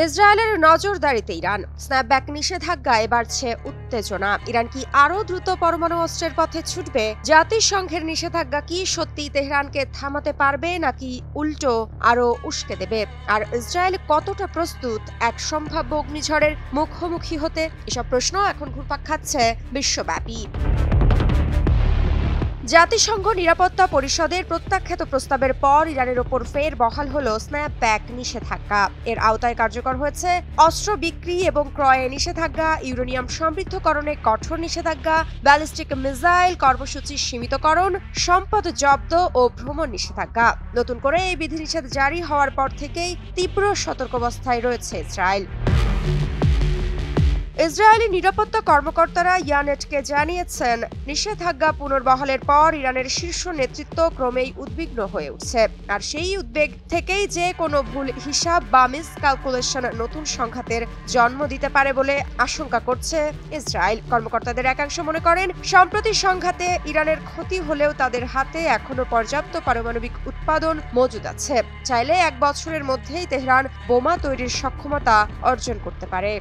ইসরায়েলের নজরদারিতে Iran, snapback নিষেধাজ্ঞায় বাড়ছে উত্তেজনা। ইরান কি আরও দ্রুত পরমাণু অস্ত্রের পথে ছুটবে? জাতিসংঘের নিষেধাজ্ঞা কি সত্যিই তেহরানকে থামাতে পারবে নাকি উল্টো আরও উস্কে দেবে? আর ইসরায়েল কতটা প্রস্তুত এক সম্ভাব্য অগ্নিঝড়ের মুখোমুখি হতে? এসব প্রশ্ন এখন ঘুরপাক খাচ্ছে বিশ্বব্যাপী। জাতিসংঘ নিরাপত্তা পরিষদের প্রত্যাখ্যাত প্রস্তাবের পর ইরানের ওপর ফের বহাল হল স্ন্যাপব্যাক নিষেধাজ্ঞা। এর আওতায় কার্যকর হয়েছে অস্ত্র বিক্রি এবং ক্রয়ে নিষেধাজ্ঞা, ইউরেনিয়াম সমৃদ্ধকরণে কঠোর নিষেধাজ্ঞা, ব্যালিস্টিক মিসাইল কর্মসূচি সীমিতকরণ, সম্পদ জব্দ ও ভ্রমণ নিষেধাজ্ঞা। নতুন করে এই বিধিনিষেধ জারি হওয়ার পর থেকেই তীব্র সতর্কাবস্থায় রয়েছে ইসরায়েল। ইসরায়েলি নিরাপত্তা কর্মকর্তারা ইয়ানেটকে জানিয়েছেন, নিষেধাজ্ঞা পুনর্বহালের পর ইরানের শীর্ষ নেতৃত্ব ক্রমেই উদ্বিগ্ন হয়ে উঠছে। আর সেই উদ্বেগ থেকেই যে কোনো ভুল হিসাব বা মিসক্যালকুলেশন নতুন সংঘাতের জন্ম দিতে পারে বলে আশঙ্কা করছে ইসরায়েল। কর্মকর্তাদের একাংশ মনে করেন, সম্প্রতি সংঘাতে ইরানের ক্ষতি হলেও তাদের হাতে এখনো পর্যাপ্ত পারমাণবিক উৎপাদন মজুদ আছে। চাইলে 1 বছরের মধ্যেই তেহরান বোমা তৈরির সক্ষমতা অর্জন করতে পারে।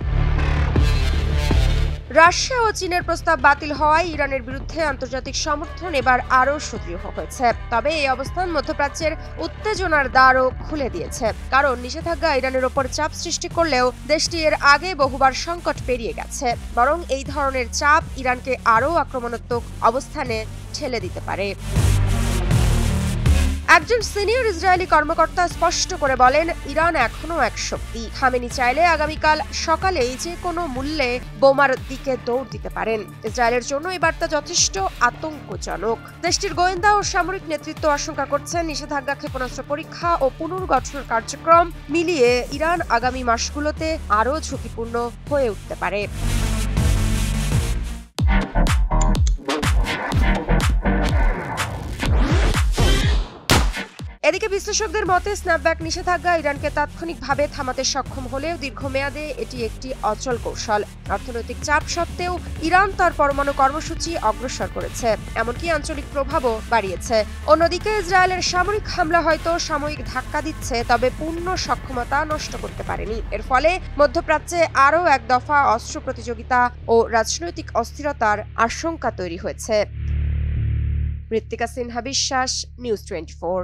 রাশিয়া ও চীনের প্রস্তাব বাতিল হওয়ায় ইরানের বিরুদ্ধে আন্তর্জাতিক সমর্থন এবার আরও সক্রিয় হয়েছে। তবে এই অবস্থান মধ্যপ্রাচ্যের উত্তেজনার দ্বারও খুলে দিয়েছে। কারণ নিষেধাজ্ঞা ইরানের ওপর চাপ সৃষ্টি করলেও দেশটি এর আগে বহুবার সংকট পেরিয়ে গেছে। বরং এই ধরনের চাপ ইরানকে আরও আক্রমণাত্মক অবস্থানে ঠেলে দিতে পারে। একজন সিনিয়র ইসরায়েলি কর্মকর্তা স্পষ্ট করে বলেন, ইরান এখনো এক শক্তি। খামেনি চাইলে আগামীকাল সকালেই যে কোনো মূল্যে বোমার দিকে দৌড় দিতে পারেন। ইসরায়েলের জন্য এই বার্তা যথেষ্ট আতঙ্কজনক। দেশটির গোয়েন্দা ও সামরিক নেতৃত্ব আশঙ্কা করছেন, নিষেধাজ্ঞা, ক্ষেপণাস্ত্র পরীক্ষা ও পুনর্গঠন কার্যক্রম মিলিয়ে ইরান আগামী মাসগুলোতে আরও ঝুঁকিপূর্ণ হয়ে উঠতে পারে। এদিকে বিশ্লেষকদের মতে, স্ন্যাপব্যাক নিষেধাজ্ঞা ইরানকে তাৎক্ষণিকভাবে থামাতে সক্ষম হলেও দীর্ঘমেয়াদে এটি একটি অচল কৌশল। অর্থনৈতিক চাপ সত্ত্বেও ইরান তার পরমাণু কর্মসূচি অগ্রসর করেছে, এমনকি আঞ্চলিক প্রভাবও বাড়িয়েছে। অন্যদিকে ইসরায়েলের সামরিক হামলা হয়তো সাময়িক ধাক্কা দিচ্ছে, তবে পূর্ণ সক্ষমতা নষ্ট করতে পারেনি। এর ফলে মধ্যপ্রাচ্যে আরও এক দফা অস্ত্র প্রতিযোগিতা ও রাজনৈতিক অস্থিরতার আশঙ্কা তৈরি হয়েছে। ঋত্বিকা সিনহা বিশ্বাস, নিউজ 24।